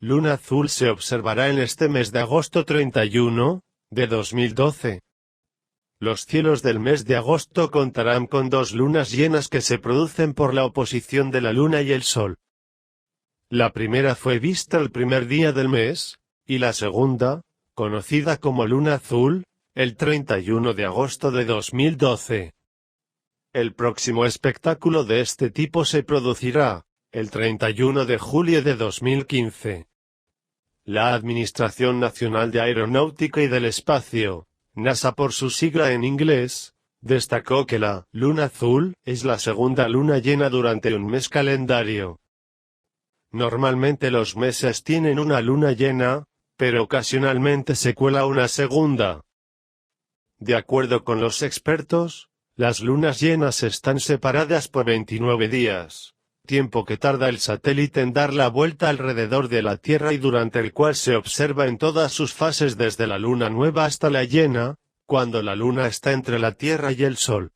luna azul se observará en este mes de agosto 31, de 2012. Los cielos del mes de agosto contarán con 2 lunas llenas que se producen por la oposición de la luna y el sol. La primera fue vista el primer día del mes, y la segunda, conocida como luna azul, el 31 de agosto de 2012. El próximo espectáculo de este tipo se producirá el 31 de julio de 2015. La Administración Nacional de Aeronáutica y del Espacio, NASA por su sigla en inglés, destacó que la luna azul es la segunda luna llena durante un mes calendario. Normalmente los meses tienen una luna llena, pero ocasionalmente se cuela una segunda. De acuerdo con los expertos, las lunas llenas están separadas por 29 días, tiempo que tarda el satélite en dar la vuelta alrededor de la Tierra y durante el cual se observa en todas sus fases desde la luna nueva hasta la llena, cuando la luna está entre la Tierra y el Sol.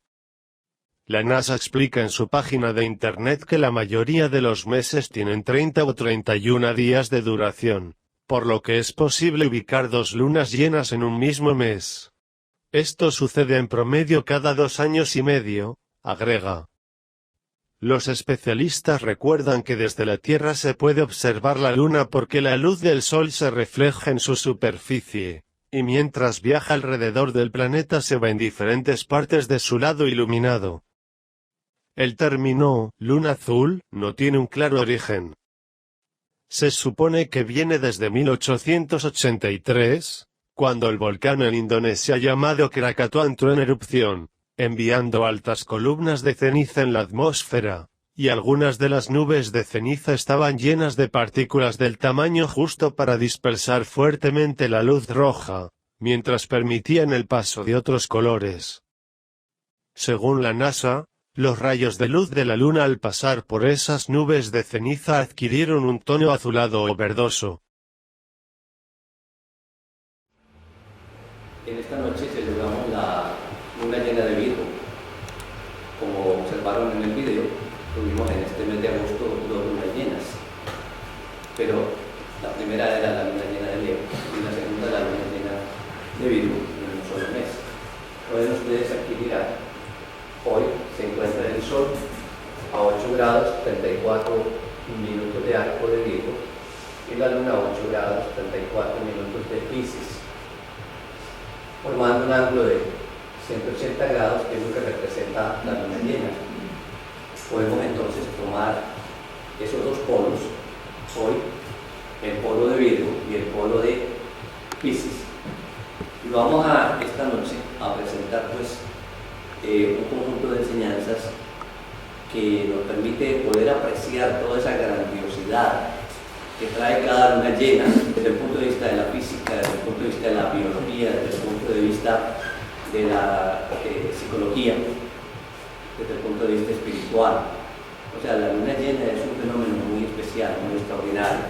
La NASA explica en su página de Internet que la mayoría de los meses tienen 30 o 31 días de duración, por lo que es posible ubicar 2 lunas llenas en un mismo mes. Esto sucede en promedio cada 2 años y medio, agrega. Los especialistas recuerdan que desde la Tierra se puede observar la luna porque la luz del Sol se refleja en su superficie, y mientras viaja alrededor del planeta se va en diferentes partes de su lado iluminado. El término luna azul no tiene un claro origen. Se supone que viene desde 1883, cuando el volcán en Indonesia llamado Krakatoa entró en erupción, enviando altas columnas de ceniza en la atmósfera, y algunas de las nubes de ceniza estaban llenas de partículas del tamaño justo para dispersar fuertemente la luz roja, mientras permitían el paso de otros colores. Según la NASA, los rayos de luz de la luna al pasar por esas nubes de ceniza adquirieron un tono azulado o verdoso. En esta noche celebramos la luna llena de Virgo. Como observaron en el video, tuvimos en este mes de agosto 2 lunas llenas. Pero la primera era la luna llena de Leo y la segunda la luna llena de Virgo en un solo mes. Pueden ustedes aquí mirar, hoy se encuentra el Sol a 8 grados 34 minutos de arco de Virgo y la luna a 8 grados 34 minutos de Piscis, formando un ángulo de 180 grados, que es lo que representa la luna llena. Podemos entonces tomar esos 2 polos, hoy el polo de Virgo y el polo de Piscis, y vamos a esta noche a presentar pues un conjunto de enseñanzas que nos permite poder apreciar toda esa grandiosidad que trae cada luna llena desde el punto de vista de la física, desde el punto de vista de la biología, desde el punto de vista de la psicología, desde el punto de vista espiritual. O sea, la luna llena es un fenómeno muy especial, muy extraordinario.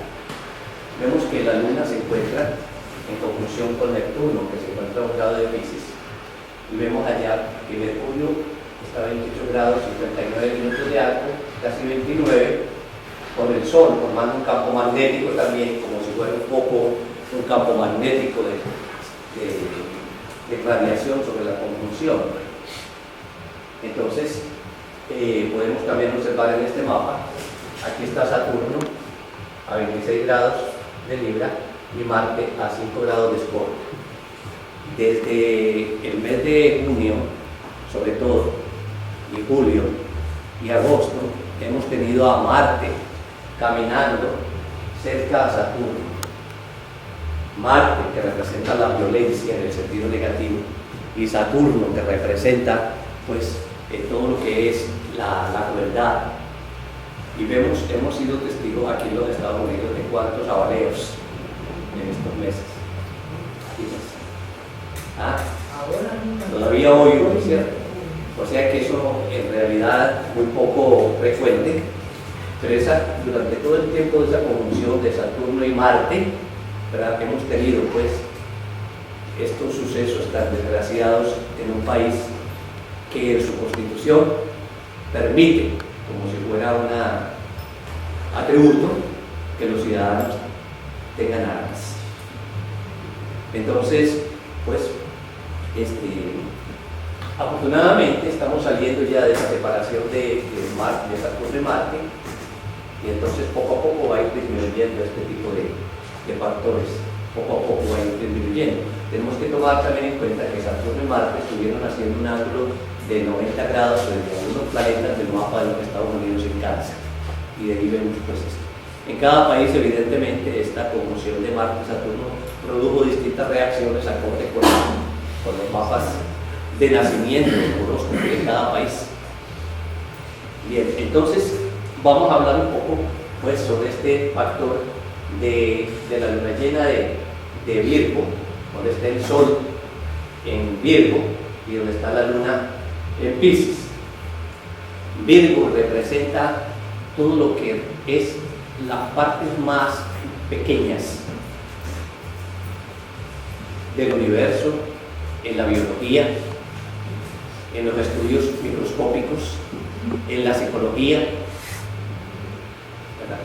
Vemos que la luna se encuentra en conjunción con Neptuno, que se encuentra a 1 grado de Piscis, y vemos allá que Mercurio está a 28 grados 59 minutos de arco, casi 29, con el Sol formando un campo magnético también, como si fuera un poco un campo magnético de radiación sobre la conjunción. Entonces, podemos también observar en este mapa, aquí está Saturno a 26 grados de Libra y Marte a 5 grados de Escorpio. Desde el mes de junio, sobre todo, y julio y agosto, hemos tenido a Marte caminando cerca a Saturno. Marte, que representa la violencia en el sentido negativo, y Saturno, que representa pues todo lo que es la crueldad. Y vemos, hemos sido testigos aquí en los Estados Unidos de cuántos avaleos en estos meses. Todavía hoy, ¿cierto? O sea que eso en realidad muy poco frecuente, pero durante todo el tiempo de esa conjunción de Saturno y Marte, ¿verdad?, hemos tenido pues estos sucesos tan desgraciados en un país que en su constitución permite, como si fuera un atributo, que los ciudadanos tengan armas. Entonces, pues, afortunadamente estamos saliendo ya de esa separación de Saturno y Marte, y entonces poco a poco va a ir disminuyendo este tipo de factores, poco a poco va a ir disminuyendo. Tenemos que tomar también en cuenta que Saturno y Marte estuvieron haciendo un ángulo de 90 grados frente a algunos planetas del mapa de los Estados Unidos en Cáncer, y de ahí vemos pues esto. En cada país, evidentemente, esta conjunción de Marte y Saturno produjo distintas reacciones acorde con los mapas de nacimiento, horóscopo de cada país. Bien, entonces vamos a hablar un poco pues, sobre este factor de la luna llena de Virgo, donde está el Sol en Virgo y donde está la luna en Piscis. Virgo representa todo lo que es las partes más pequeñas del universo, en la biología, en los estudios microscópicos, en la psicología, ¿verdad?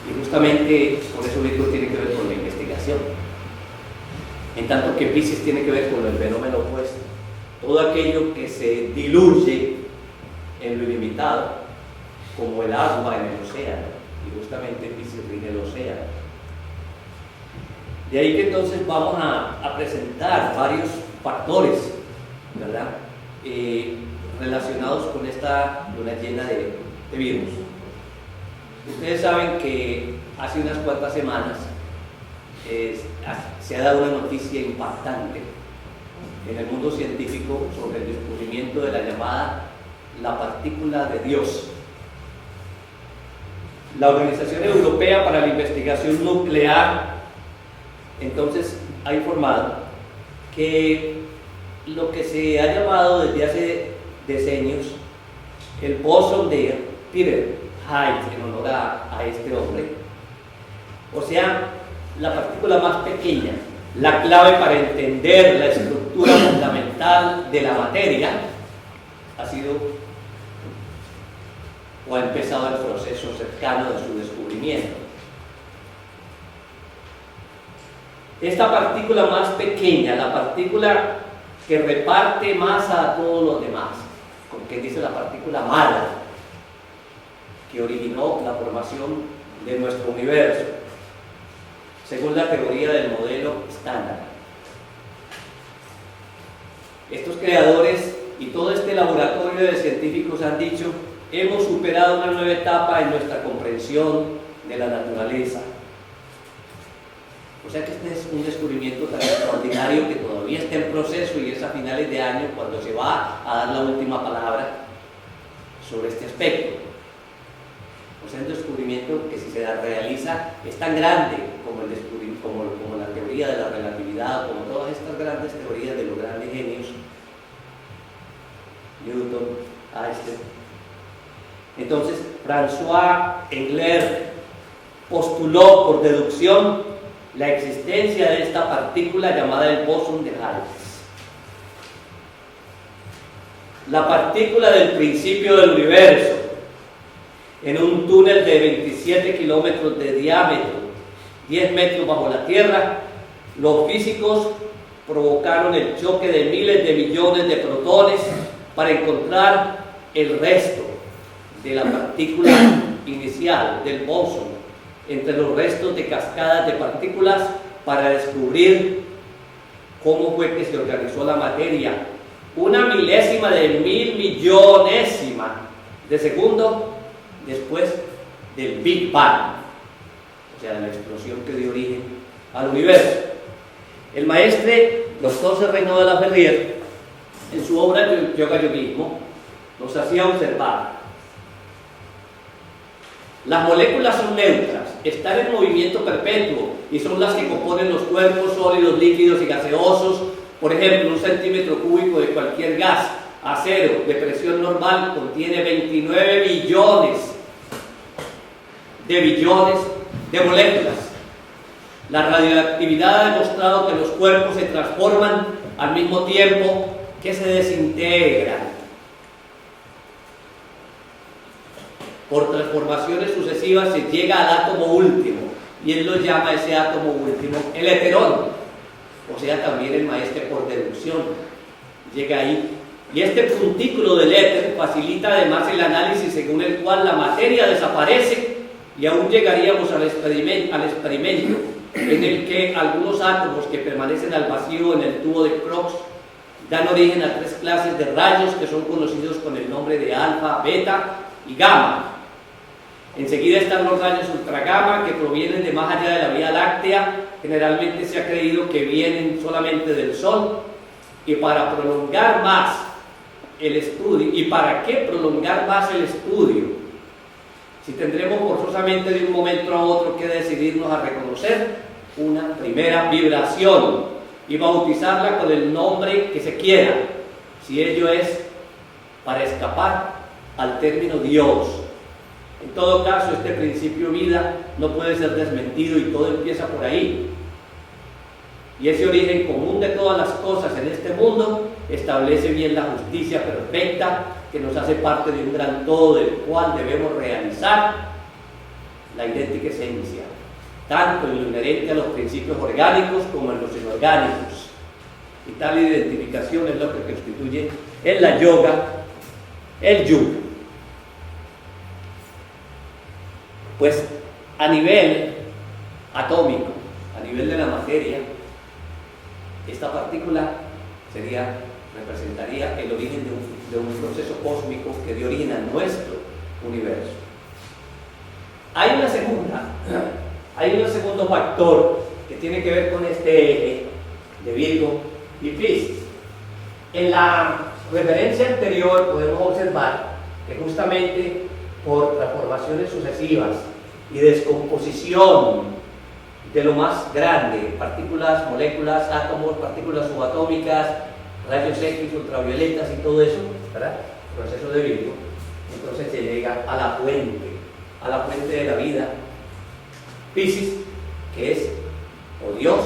Y justamente por eso Virgo tiene que ver con la investigación, en tanto que Piscis tiene que ver con el fenómeno opuesto, todo aquello que se diluye en lo ilimitado, como el agua en el océano, y justamente Piscis rige el océano. De ahí que entonces vamos a presentar varios factores, ¿verdad? Relacionados con esta luna llena de Virgo. Ustedes saben que hace unas cuantas semanas se ha dado una noticia impactante en el mundo científico sobre el descubrimiento de la llamada la partícula de Dios. La Organización Europea para la Investigación Nuclear entonces ha informado que lo que se ha llamado desde hace decenios el bosón de Peter Hyde, en honor a este hombre, o sea, la partícula más pequeña, la clave para entender la estructura fundamental de la materia, ha sido o ha empezado el proceso cercano de su descubrimiento. Esta partícula más pequeña, la partícula que reparte masa a todos los demás, como quien dice la partícula mala, que originó la formación de nuestro universo, según la teoría del modelo estándar. Estos creadores y todo este laboratorio de científicos han dicho: hemos superado una nueva etapa en nuestra comprensión de la naturaleza. O sea que este es un descubrimiento tan extraordinario que todavía está en proceso y es a finales de año cuando se va a dar la última palabra sobre este aspecto. O sea, un descubrimiento que si se realiza es tan grande como la teoría de la relatividad, como todas estas grandes teorías de los grandes genios, Newton, Einstein. Entonces, François Englert postuló por deducción la existencia de esta partícula llamada el bosón de Higgs. La partícula del principio del universo, en un túnel de 27 kilómetros de diámetro, 10 metros bajo la Tierra, los físicos provocaron el choque de miles de millones de protones para encontrar el resto de la partícula inicial del bosón entre los restos de cascadas de partículas para descubrir cómo fue que se organizó la materia. Una milésima de mil millonésima de segundo después del Big Bang, o sea, de la explosión que dio origen al universo. El maestre Dr. Serrano de la Ferrier, en su obra Yoga-Yogismo, nos hacía observar: las moléculas son neutras, están en movimiento perpetuo y son las que componen los cuerpos sólidos, líquidos y gaseosos. Por ejemplo, un centímetro cúbico de cualquier gas, acero, de presión normal, contiene 29 billones de moléculas. La radioactividad ha demostrado que los cuerpos se transforman al mismo tiempo que se desintegran. Por transformaciones sucesivas se llega al átomo último, y él lo llama ese átomo último el eterón, o sea, también el maestre por deducción llega ahí. Y este puntículo del éter facilita además el análisis según el cual la materia desaparece y aún llegaríamos al experimento en el que algunos átomos que permanecen al vacío en el tubo de Crookes dan origen a 3 clases de rayos que son conocidos con el nombre de alfa, beta y gamma. Enseguida están los rayos ultragamma que provienen de más allá de la Vía Láctea. Generalmente se ha creído que vienen solamente del Sol, y para prolongar más el estudio, ¿y para qué prolongar más el estudio? Si tendremos forzosamente de un momento a otro que decidirnos a reconocer una primera vibración y bautizarla con el nombre que se quiera, si ello es para escapar al término Dios. En todo caso, este principio vida no puede ser desmentido y todo empieza por ahí. Y ese origen común de todas las cosas en este mundo establece bien la justicia perfecta que nos hace parte de un gran todo del cual debemos realizar la idéntica esencia, tanto en lo inherente a los principios orgánicos como en los inorgánicos. Y tal identificación es lo que constituye en la yoga el yuga. Pues a nivel atómico, a nivel de la materia, esta partícula representaría el origen de un proceso cósmico que dio origen a nuestro universo. Hay un segundo factor que tiene que ver con este eje de Virgo y Piscis. En la referencia anterior podemos observar que justamente por transformaciones sucesivas y descomposición de lo más grande, partículas, moléculas, átomos, partículas subatómicas, rayos X, ultravioletas y todo eso, ¿verdad? El proceso de Virgo, entonces se llega a la fuente de la vida, Piscis, que es o Dios,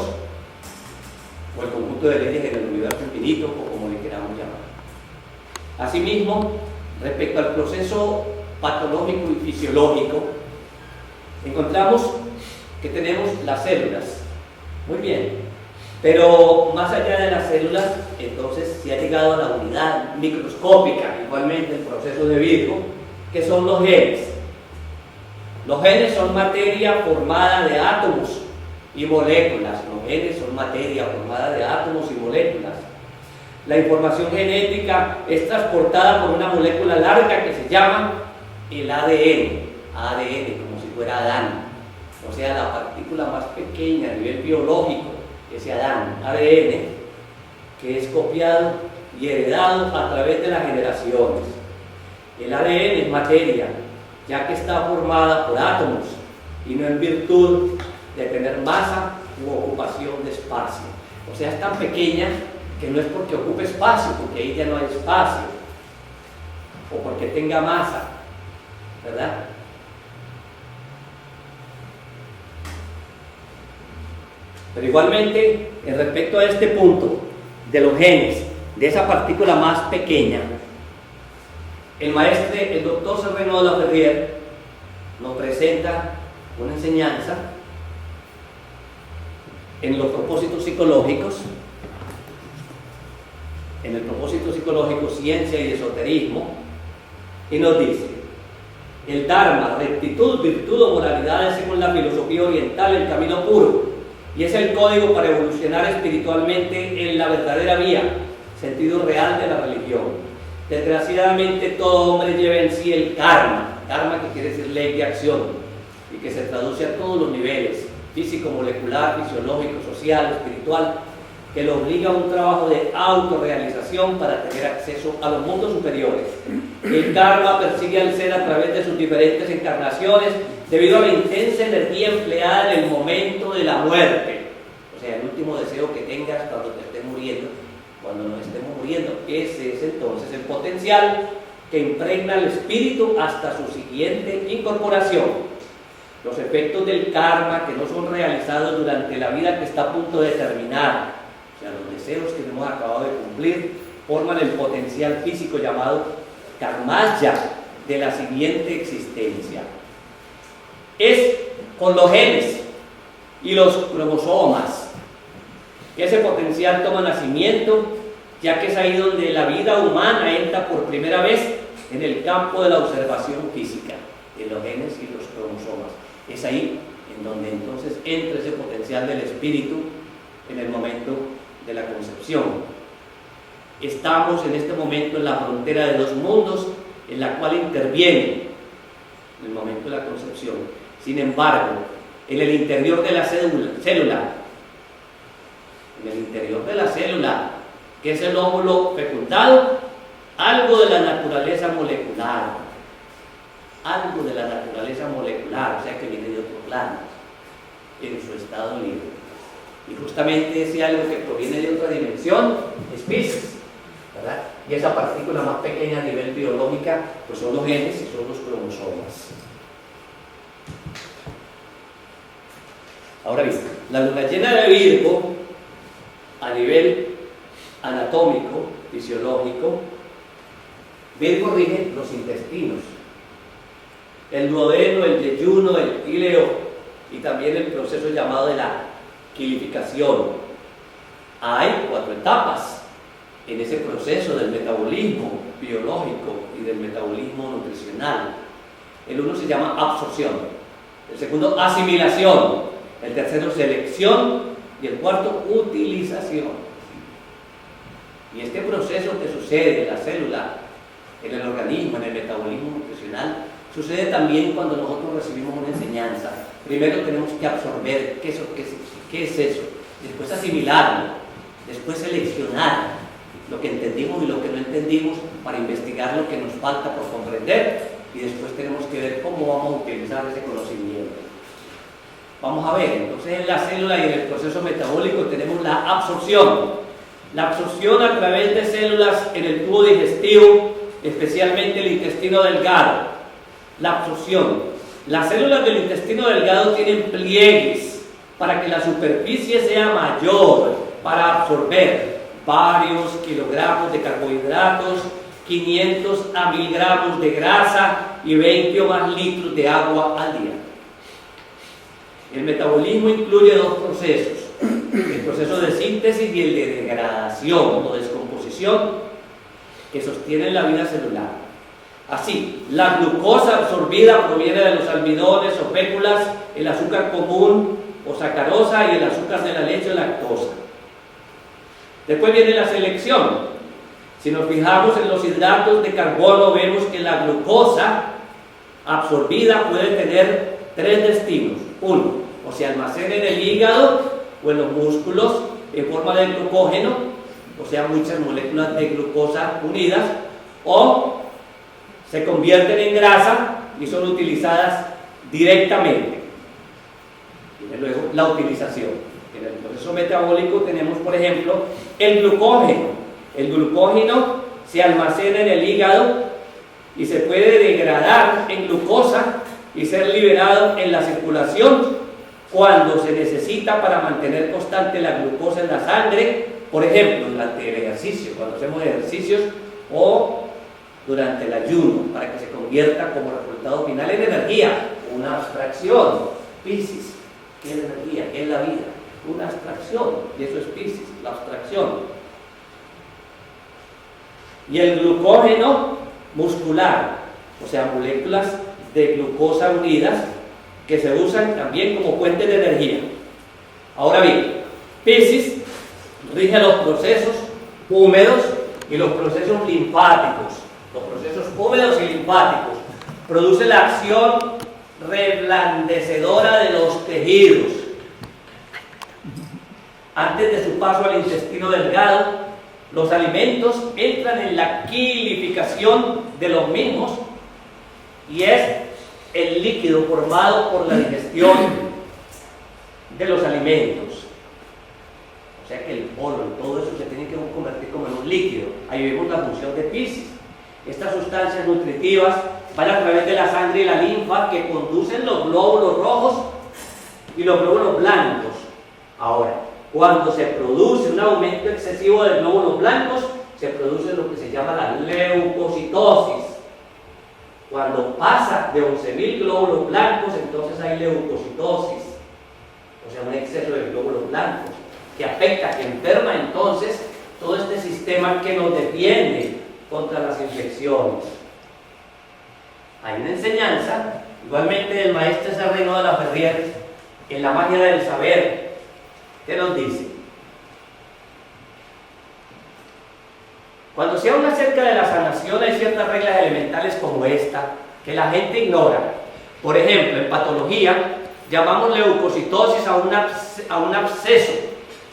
o el conjunto de leyes en el universo infinito, o como le queramos llamar. Asimismo, respecto al proceso patológico y fisiológico, encontramos que tenemos las células. Muy bien, pero más allá de las células, entonces se ha llegado a la unidad microscópica, igualmente el proceso de Virgo, que son los genes. Los genes son materia formada de átomos y moléculas. Los genes son materia formada de átomos y moléculas. La información genética es transportada por una molécula larga que se llama el ADN, como si fuera Adán. O sea, la partícula más pequeña a nivel biológico, ese ADN, que es copiado y heredado a través de las generaciones. El ADN es materia, ya que está formada por átomos y no en virtud de tener masa u ocupación de espacio. O sea, es tan pequeña que no es porque ocupe espacio, porque ahí ya no hay espacio, o porque tenga masa, ¿verdad? Pero igualmente, en respecto a este punto de los genes, de esa partícula más pequeña, el doctor Serreno de la Ferrier nos presenta una enseñanza en los propósitos psicológicos, en el propósito psicológico, ciencia y esoterismo, y nos dice: el Dharma, rectitud, virtud o moralidad es, según la filosofía oriental, el camino puro, y es el código para evolucionar espiritualmente en la verdadera vía, sentido real de la religión. Desgraciadamente todo hombre lleva en sí el karma, que quiere decir ley de acción, y que se traduce a todos los niveles, físico, molecular, fisiológico, social, espiritual, que lo obliga a un trabajo de autorrealización para tener acceso a los mundos superiores. El karma persigue al ser a través de sus diferentes encarnaciones debido a la intensa energía empleada en el momento de la muerte. O sea, el último deseo que tengas cuando te estés muriendo, cuando nos estemos muriendo, ese es entonces el potencial que impregna al espíritu hasta su siguiente incorporación. Los efectos del karma que no son realizados durante la vida que está a punto de terminar, o sea, los deseos que hemos acabado de cumplir, forman el potencial físico llamado karmaya de la siguiente existencia. Es con los genes y los cromosomas. Ese potencial toma nacimiento, ya que es ahí donde la vida humana entra por primera vez en el campo de la observación física, de los genes y los cromosomas. Es ahí en donde entonces entra ese potencial del espíritu en el momento de la concepción. Estamos en este momento en la frontera de dos mundos, en la cual interviene en el momento de la concepción. Sin embargo, en el interior de la célula, que es el óvulo fecundado, algo de la naturaleza molecular, o sea que viene de otro plano, en su estado libre. Y justamente ese algo que proviene de otra dimensión es Piscis, ¿verdad? Y esa partícula más pequeña a nivel biológica, pues son los genes y son los cromosomas. Ahora bien, la luna llena de Virgo, a nivel anatómico, fisiológico, Virgo rige los intestinos, el duodeno, el yeyuno, el íleo y también el proceso llamado de la quilificación. Hay 4 etapas en ese proceso del metabolismo biológico y del metabolismo nutricional. El uno se llama absorción, el segundo asimilación, el tercero selección y el cuarto utilización. Y este proceso que sucede en la célula, en el organismo, en el metabolismo nutricional, sucede también cuando nosotros recibimos una enseñanza. Primero tenemos que absorber qué es eso, después asimilarlo, después seleccionar lo que entendimos y lo que no entendimos para investigar lo que nos falta por comprender, y después tenemos que ver cómo vamos a utilizar ese conocimiento. Vamos a ver, entonces en la célula y en el proceso metabólico tenemos la absorción. La absorción a través de células en el tubo digestivo, especialmente el intestino delgado. La absorción. Las células del intestino delgado tienen pliegues para que la superficie sea mayor, para absorber varios kilogramos de carbohidratos, 500 a 1000 gramos de grasa y 20 o más litros de agua al día. El metabolismo incluye 2 procesos, el proceso de síntesis y el de degradación o descomposición, que sostienen la vida celular. Así, la glucosa absorbida proviene de los almidones o féculas, el azúcar común o sacarosa y el azúcar de la leche o lactosa. Después viene la selección. Si nos fijamos en los hidratos de carbono, vemos que la glucosa absorbida puede tener 3 destinos. Uno, o se almacena en el hígado o en los músculos en forma de glucógeno, o sea, muchas moléculas de glucosa unidas, o se convierten en grasa y son utilizadas directamente. Y luego la utilización. En el proceso metabólico tenemos, por ejemplo, el glucógeno. El glucógeno se almacena en el hígado y se puede degradar en glucosa y ser liberado en la circulación cuando se necesita para mantener constante la glucosa en la sangre, por ejemplo, durante el ejercicio, cuando hacemos ejercicios, o durante el ayuno, para que se convierta como resultado final en energía, una abstracción. Piscis, ¿qué es la energía? ¿Qué es la vida? Una abstracción, y eso es Piscis, la abstracción. Y el glucógeno muscular, o sea, moléculas de glucosa unidas que se usan también como fuente de energía. Ahora bien, Piscis rige los procesos húmedos y los procesos linfáticos. Los procesos húmedos y linfáticos produce la acción reblandecedora de los tejidos. Antes de su paso al intestino delgado, los alimentos entran en la quilificación de los mismos y es el líquido formado por la digestión de los alimentos. O sea que el polen, todo eso se tiene que convertir como en un líquido. Ahí vemos la función de Piscis. Estas sustancias nutritivas van a través de la sangre y la linfa que conducen los glóbulos rojos y los glóbulos blancos. Ahora, cuando se produce un aumento excesivo de glóbulos blancos, se produce lo que se llama la leucocitosis. Cuando pasa de 11.000 glóbulos blancos, entonces hay leucocitosis. o sea, un exceso de glóbulos blancos, que afecta, que enferma entonces todo este sistema que nos defiende contra las infecciones. Hay una enseñanza, igualmente del maestro Serrano de la Ferrier, en La magia del saber, que nos dice: cuando se habla acerca de la sanación hay ciertas reglas elementales como esta, que la gente ignora. Por ejemplo, en patología llamamos leucocitosis a un absceso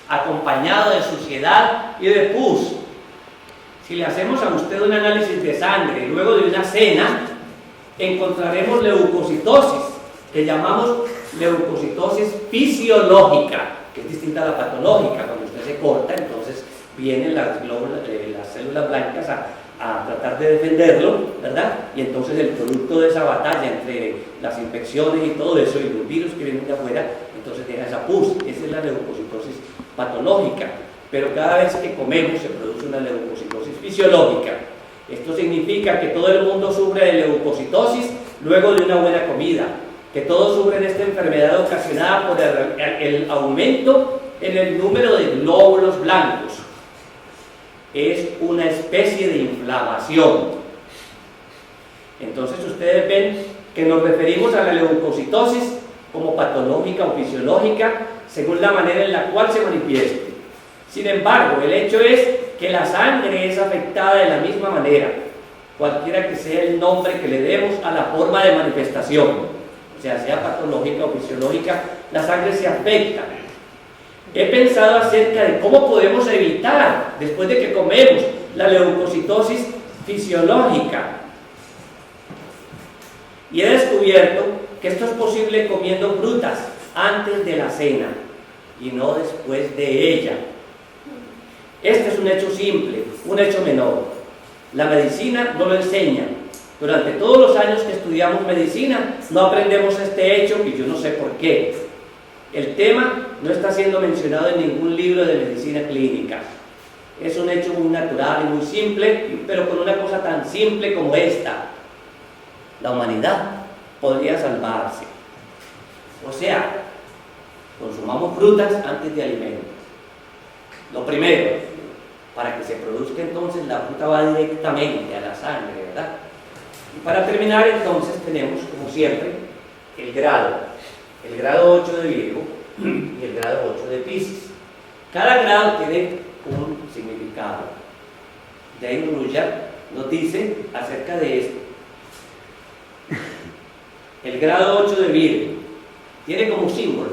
acompañado de suciedad y de pus. Si le hacemos a usted un análisis de sangre luego de una cena, encontraremos leucocitosis, que llamamos leucocitosis fisiológica, que es distinta a la patológica. Cuando usted se corta, entonces vienen las células blancas a tratar de defenderlo, ¿verdad? Y entonces el producto de esa batalla entre las infecciones y todo eso, y los virus que vienen de afuera, entonces deja esa pus. Esa es la leucocitosis patológica. Pero cada vez que comemos se produce una leucocitosis fisiológica. Esto significa que todo el mundo sufre de leucocitosis luego de una buena comida, que todos sufren esta enfermedad ocasionada por el aumento en el número de glóbulos blancos. Es una especie de inflamación. Entonces ustedes ven que nos referimos a la leucocitosis como patológica o fisiológica según la manera en la cual se manifieste. Sin embargo, el hecho es que la sangre es afectada de la misma manera, cualquiera que sea el nombre que le demos a la forma de manifestación, o sea patológica o fisiológica, la sangre se afecta. He pensado acerca de cómo podemos evitar, después de que comemos, la leucocitosis fisiológica. Y he descubierto que esto es posible comiendo frutas antes de la cena y no después de ella. Este es un hecho simple, un hecho menor. La medicina no lo enseña. Durante todos los años que estudiamos medicina no aprendemos este hecho y yo no sé por qué. El tema no está siendo mencionado en ningún libro de medicina clínica. Es un hecho muy natural y muy simple, pero con una cosa tan simple como esta: la humanidad podría salvarse. O sea, consumamos frutas antes de alimentos. Lo primero, para que se produzca entonces la fruta va directamente a la sangre, ¿verdad? Y para terminar entonces tenemos, como siempre, el grado 8 de Virgo y el grado 8 de Piscis. Cada grado tiene un significado. Dane Rudhyar nos dice acerca de esto. El grado 8 de Virgo tiene como símbolo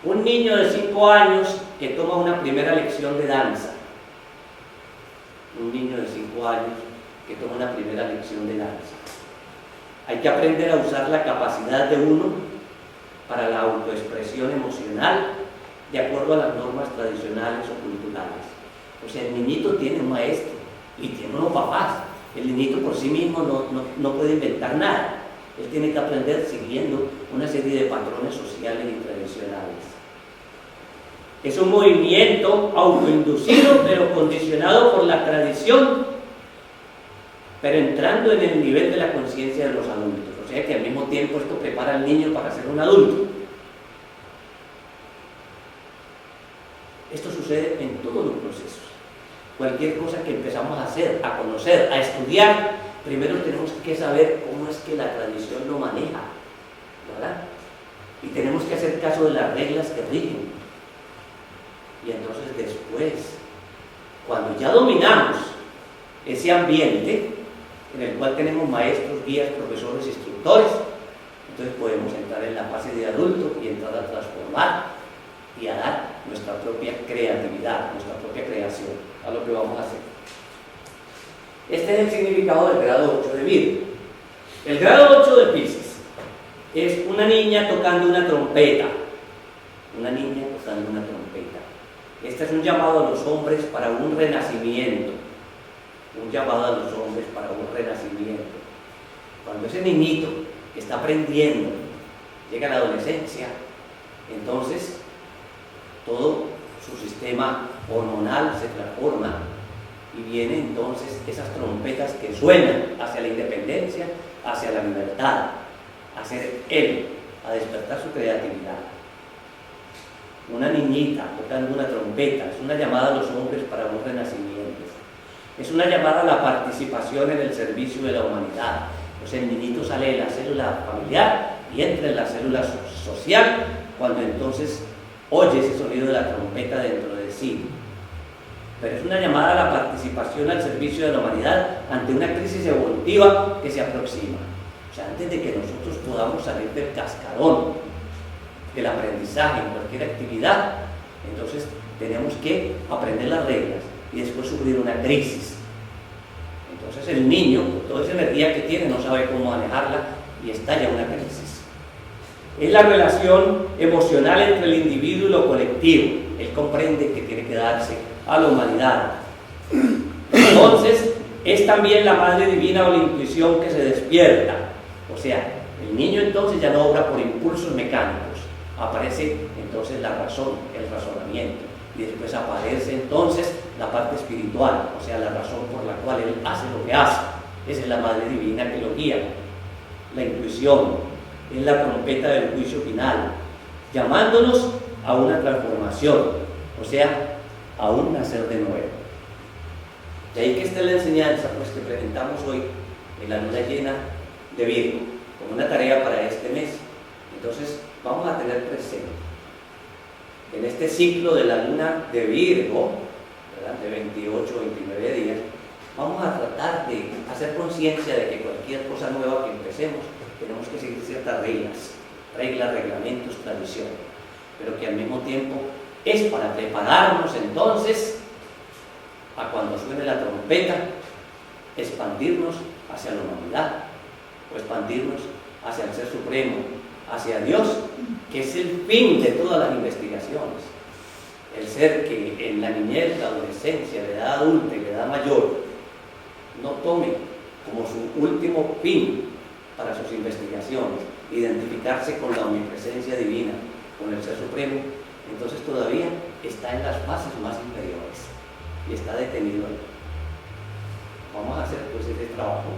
un niño de 5 años que toma una primera lección de danza. Un niño de 5 años que toma una primera lección de danza. Hay que aprender a usar la capacidad de uno para la autoexpresión emocional de acuerdo a las normas tradicionales o culturales. O sea, el niñito tiene un maestro y tiene unos papás. El niñito por sí mismo no puede inventar nada. Él tiene que aprender siguiendo una serie de patrones sociales y tradicionales. Es un movimiento autoinducido, pero condicionado por la tradición, pero entrando en el nivel de la conciencia de los adultos. O sea que al mismo tiempo esto prepara al niño para ser un adulto. Esto sucede en todos los procesos. Cualquier cosa que empezamos a hacer, a conocer, a estudiar, primero tenemos que saber cómo es que la tradición lo maneja, ¿verdad? Y tenemos que hacer caso de las reglas que rigen. Y entonces después, cuando ya dominamos ese ambiente en el cual tenemos maestros, guías, profesores, instructores, entonces podemos entrar en la fase de adulto y entrar a transformar y a dar nuestra propia creatividad, nuestra propia creación a lo que vamos a hacer. Este es el significado del grado 8 de Virgo. El grado 8 de Piscis es una niña tocando una trompeta. Una niña tocando una trompeta. Este es un llamado a los hombres para un renacimiento. Un llamado a los hombres para un renacimiento. Cuando ese niñito que está aprendiendo llega a la adolescencia, entonces todo su sistema hormonal se transforma y vienen entonces esas trompetas que suenan hacia la independencia, hacia la libertad, a ser él, a despertar su creatividad. una niñita tocando una trompeta, es una llamada a los hombres para un renacimiento, es una llamada a la participación en el servicio de la humanidad. Pues el niñito sale de la célula familiar y entra en la célula social, cuando entonces oye ese sonido de la trompeta dentro de sí. Pero es una llamada a la participación al servicio de la humanidad ante una crisis evolutiva que se aproxima. O sea, antes de que nosotros podamos salir del cascarón del aprendizaje en cualquier actividad, entonces tenemos que aprender las reglas y después sufrir una crisis. Entonces el niño, con toda esa energía que tiene, no sabe cómo manejarla y estalla una crisis. Es la relación emocional entre el individuo y lo colectivo. Él comprende que tiene que darse a la humanidad. Entonces, es también la Madre Divina o la intuición que se despierta. O sea, el niño entonces ya no obra por impulsos mecánicos, aparece entonces la razón, el razonamiento, y después aparece entonces la parte espiritual, o sea, la razón por la cual él hace lo que hace. Esa es la Madre Divina que lo guía. La intuición es la trompeta del juicio final, llamándonos a una transformación, o sea, a un nacer de nuevo. De ahí que está la enseñanza pues, que presentamos hoy en la luna llena de Virgo, como una tarea para este mes. Entonces, vamos a tener presente, en este ciclo de la luna de Virgo, ¿verdad?, de 28 o 29 días, vamos a tratar de hacer conciencia de que cualquier cosa nueva que empecemos, tenemos que seguir ciertas reglas, reglamentos, tradiciones, pero que al mismo tiempo es para prepararnos entonces a cuando suene la trompeta, expandirnos hacia la humanidad, o expandirnos hacia el Ser Supremo, hacia Dios, que es el fin de todas las investigaciones. El ser que en la niñez, la adolescencia, la edad adulta y la edad mayor no tome como su último fin para sus investigaciones identificarse con la omnipresencia divina, con el Ser Supremo, entonces todavía está en las fases más inferiores y está detenido ahí. Vamos a hacer pues ese trabajo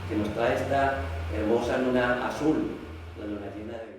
que nos trae esta hermosa luna azul, la luna llena de